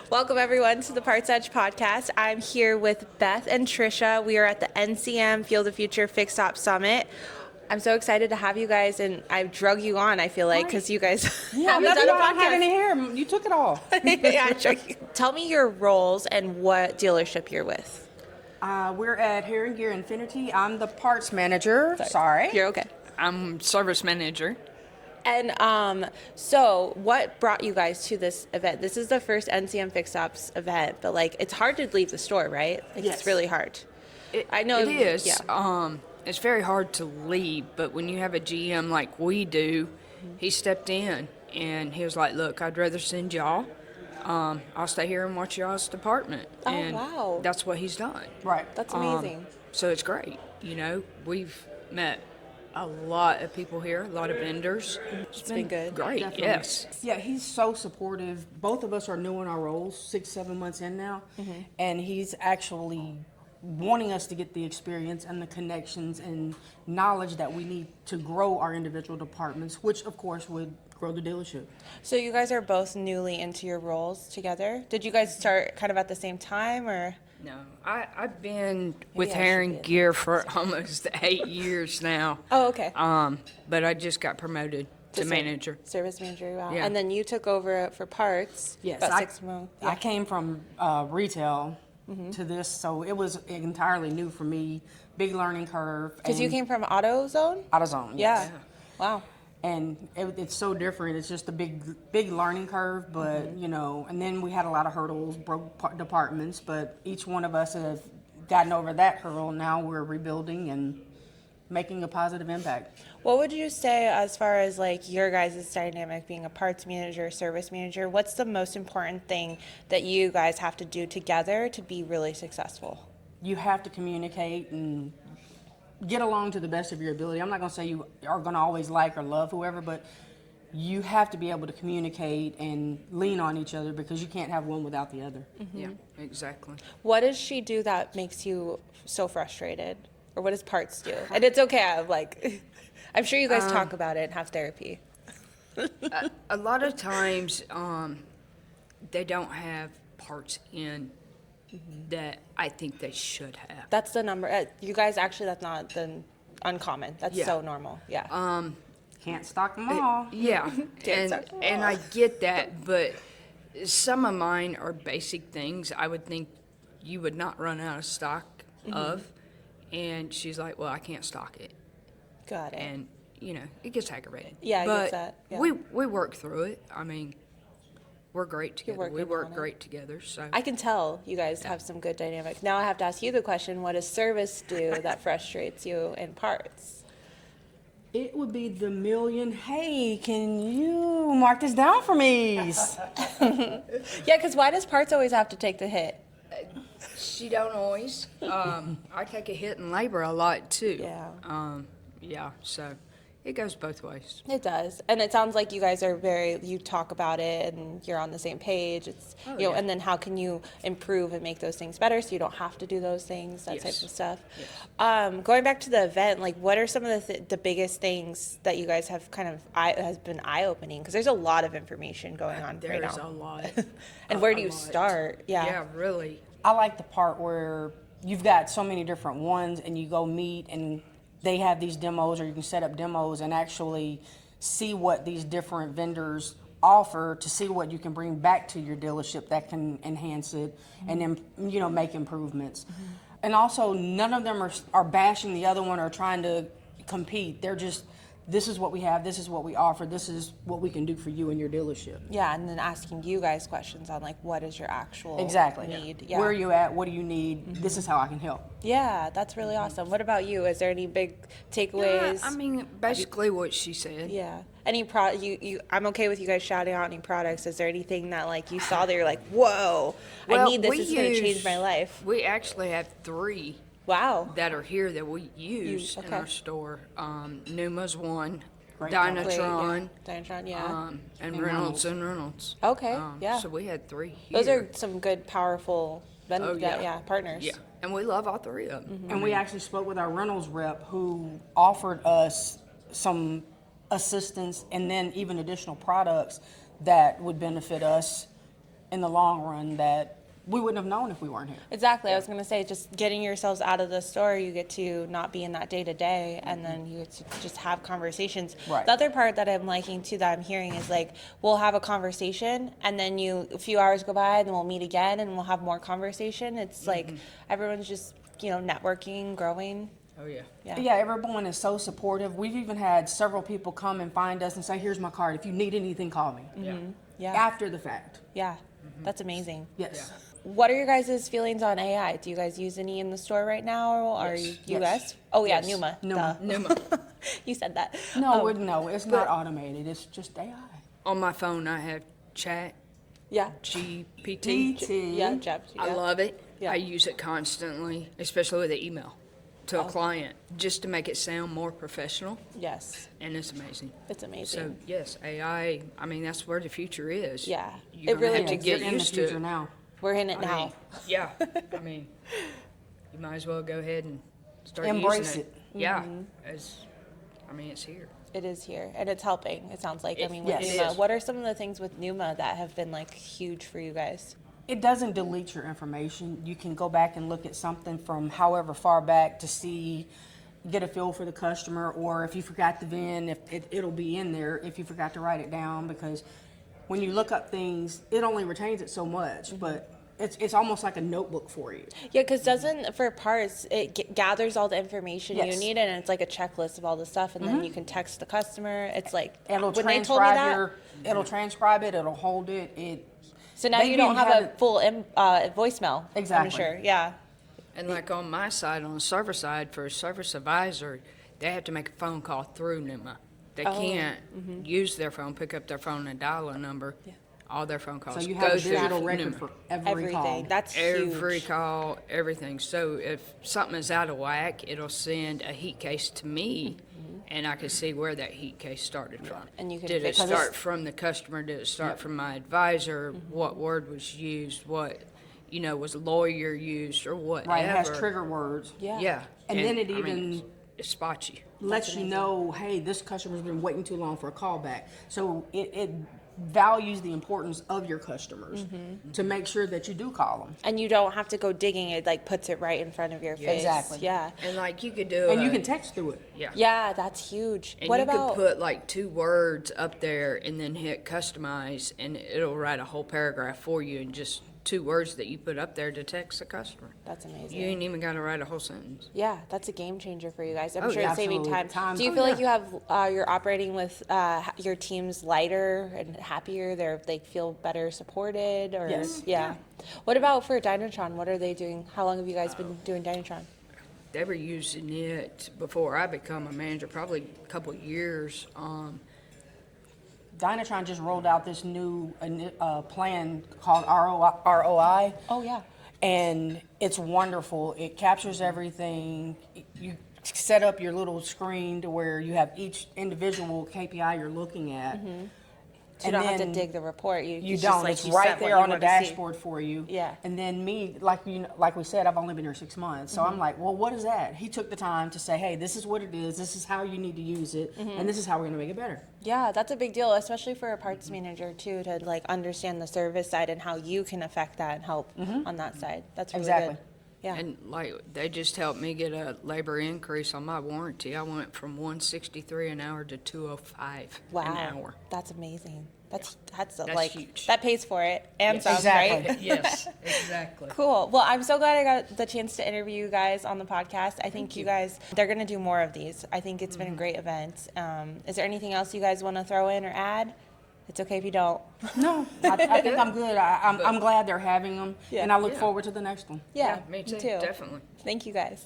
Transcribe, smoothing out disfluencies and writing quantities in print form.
Welcome everyone to the PartsEdge Podcast. I'm here with Beth and Tricia. We are at the NCM Field of Future Fixed Op Summit. I'm so excited to have you guys, and I drug you on, I feel like, because you guys haven't done a podcast. I had any hair. You took it all. Yeah, sure. Tell me your roles and what dealership you're with. We're at Herrin Gear Infiniti. I'm the parts manager. Sorry. You're okay. I'm service manager. And so what brought you guys to this event? This is the first NCM Fixed Ops event, but like it's hard to leave the store, right? Like, yes. It's really hard. I know it is. Yeah. It's very hard to leave, but when you have a GM like we do, he stepped in and he was like, "Look, I'd rather send y'all. I'll stay here and watch y'all's department." Oh, and wow. That's what he's done. Right. That's amazing. So it's great. You know, we've met a lot of people here, a lot of vendors. It's been good. Great, Definitely. yes. Yeah, he's so supportive. Both of us are new in our roles, 6-7 months in now, and he's actually wanting us to get the experience and the connections and knowledge that we need to grow our individual departments, which of course would grow the dealership. So you guys are both newly into your roles together. Did you guys start kind of at the same time, or? No, I've been with I should Herrin be Gear for almost 8 years now. Oh, okay. But I just got promoted to manager. Service manager, wow. Yeah. And then you took over for parts. Yes, about 6 months. I came from retail to this, so it was entirely new for me. Big learning curve. Because you came from AutoZone? AutoZone, Yeah. yes. Wow. And it's so different. It's just a big learning curve, but you know. And then we had a lot of hurdles, broke departments, but each one of us have gotten over that hurdle. Now we're rebuilding and making a positive impact. What would you say as far as like your guys' dynamic being a parts manager, service manager? What's the most important thing that you guys have to do together to be really successful? You have to communicate and get along to the best of your ability. I'm not going to say you are going to always like or love whoever, but you have to be able to communicate and lean on each other because you can't have one without the other. Yeah, exactly. What does she do that makes you so frustrated? Or what does parts do? And it's okay, I'm like, I'm sure you guys talk about it and have therapy. A lot of times, they don't have parts in that I think they should have. That's the number. You guys, actually, that's not uncommon. That's Yeah. so normal. Yeah. Can't stock them all. Yeah, Can't start them and all. I get that, but some of mine are basic things I would think you would not run out of stock of. And she's like, "Well, I can't stock it." Got it. And you know, it gets aggravating. Yeah, I but get that. Yeah. we work through it. I mean, we're great together. We working work on it. great together. So I can tell you guys have some good dynamic. Now I have to ask you the question, what does service do that frustrates you in parts? It would be the million, hey, can you mark this down for me? Yeah, because why does parts always have to take the hit? she don't always. I take a hit in labor a lot too. Yeah. Yeah. So it goes both ways. It does. And it sounds like you guys are you talk about it and you're on the same page. It's, you know, yeah. and then how can you improve and make those things better so you don't have to do those things, that type Yes. of stuff. Yes. Going back to the event, like what are some of the biggest things that you guys have kind of has been eye-opening? Because there's a lot of information going on right There's now. a lot. And where do A you lot. start? Yeah, really. I like the part where you've got so many different ones and you go meet and they have these demos, or you can set up demos and actually see what these different vendors offer to see what you can bring back to your dealership that can enhance it and then, you know, make improvements. And also, none of them are bashing the other one or trying to compete. They're just, this is what we have, this is what we offer, this is what we can do for you and your dealership. Yeah, and then asking you guys questions on like what is your actual Exactly. need. Yeah. Where are you at? What do you need? This is how I can help. Yeah, that's really awesome. What about you? Is there any big takeaways? I mean, basically what she said. Yeah. Any I'm okay with you guys shouting out any products. Is there anything that like you saw that you're like, whoa, I Well, need this. we It's going to change use- my life. We actually have 3 Wow. that are here that we use in okay. our store. Numa's one, Right. Dynatron, Dynatron, yeah. and Reynolds and Reynolds. Okay, yeah. So we had 3 here. Those are some good, powerful partners. Yeah, and we love all 3 of them. And we actually spoke with our Reynolds rep who offered us some assistance and then even additional products that would benefit us in the long run that we wouldn't have known if we weren't here. Exactly. I was going to say, just getting yourselves out of the store, you get to not be in that day to day, and then you get to just have conversations. Right. The other part that I'm liking too, that I'm hearing, is like, we'll have a conversation, and then a few hours go by, and then we'll meet again, and we'll have more conversation. It's like everyone's just, networking, growing. Oh, yeah. Yeah, everyone is so supportive. We've even had several people come and find us and say, here's my card. If you need anything, call me. Yeah. After the fact. Yeah. That's amazing. Yes. What are your guys' feelings on AI? Do you guys use any in the store right now, or are you Yes. US? Oh yeah, Yes. Numa. Numa. Duh. Numa. You said that. No, it's not automated. It's just AI. On my phone, I have Chat Yeah. GPT. Yeah, Jeff. Yeah. I love it. Yeah. I use it constantly, especially with the email to a client, just to make it sound more professional, Yes, and it's amazing. it's amazing. So yes, AI. I mean, that's where the future is. Yeah, You're it really gonna have to is. get You're in the used future to it. now. We're in it I now. mean, yeah. I mean, you might as well go ahead and start Embrace using it. Yeah, it's here. It is here, and it's helping. It sounds like. I mean, with Yes. Numa, It is. what are some of the things with Numa that have been like huge for you guys? It doesn't delete your information. You can go back and look at something from however far back to see, get a feel for the customer, or if you forgot the VIN, it'll be in there if you forgot to write it down, because when you look up things, it only retains it so much, but it's almost like a notebook for you. Yeah, because doesn't for parts it gathers all the information you Yes. need, and it's like a checklist of all the stuff, and then you can text the customer. It's like It'll when they told me that. it'll transcribe it, it'll hold it. So now They you don't even have have a it- full voicemail. I'm Exactly. sure. Yeah. And like on my side, on the server side, for a service advisor, they have to make a phone call through Numa. They can't use their phone, pick up their phone and dial a number. Yeah. All their phone calls So you go have a through digital record Numa. for every call. Everything. That's Every huge. call, everything. So if something is out of whack, it'll send a heat case to me, and I can see where that heat case started from. And you can Did it fix it. start from the customer? Did it start from my advisor? What word was used? What, was lawyer used or whatever? Right, it has trigger words. Yeah. Yeah. And then it I mean, even it spots you. lets you know, hey, this customer's been waiting too long for a callback. So it values the importance of your customers to make sure that you do call them. And you don't have to go digging. It like puts it right in front of your face. Exactly. Yeah. And like you could do And you a- can text through it. Yeah. Yeah, that's huge. And What you about could put like 2 words up there and then hit customize, and it'll write a whole paragraph for you in just 2 words that you put up there to text the customer. That's amazing. You ain't even got to write a whole sentence. Yeah, that's a game changer for you guys. I'm Oh, sure yeah. it's saving Absolutely. time. Time. Do you Oh, feel like yeah. you have you're operating with your teams lighter and happier? They feel better supported, or Yes. yeah. What about for Dynatron? What are they doing? How long have you guys been doing Dynatron? They were using it before I become a manager, probably a couple of years. Dynatron just rolled out this new plan called ROI. Oh yeah. And it's wonderful. It captures everything. You set up your little screen to where you have each individual KPI you're looking at. So you don't have to dig the report. You it's just don't. like It's you right set what there you on the want to see. dashboard for you. Yeah. And then me, like we said, I've only been here 6 months, so I'm like, well, what is that? He took the time to say, hey, this is what it is. This is how you need to use it, and this is how we're gonna make it better. Yeah, that's a big deal, especially for a parts manager too, to like understand the service side and how you can affect that and help on that side. That's really Exactly. good. Yeah. And like they just helped me get a labor increase on my warranty. I went from $163 an hour to $205 Wow, an hour. that's amazing. That's That's huge. That pays for it and some, Exactly. right? Yes, exactly. Cool. Well, I'm so glad I got the chance to interview you guys on the podcast. I think you guys, they're going to do more of these. I think it's been a great event. Is there anything else you guys want to throw in or add? It's okay if you don't. No, I think I'm good. I'm glad they're having them, Yeah. and I look Yeah. forward to the next one. Yeah, Me too. too. Definitely. Thank you guys.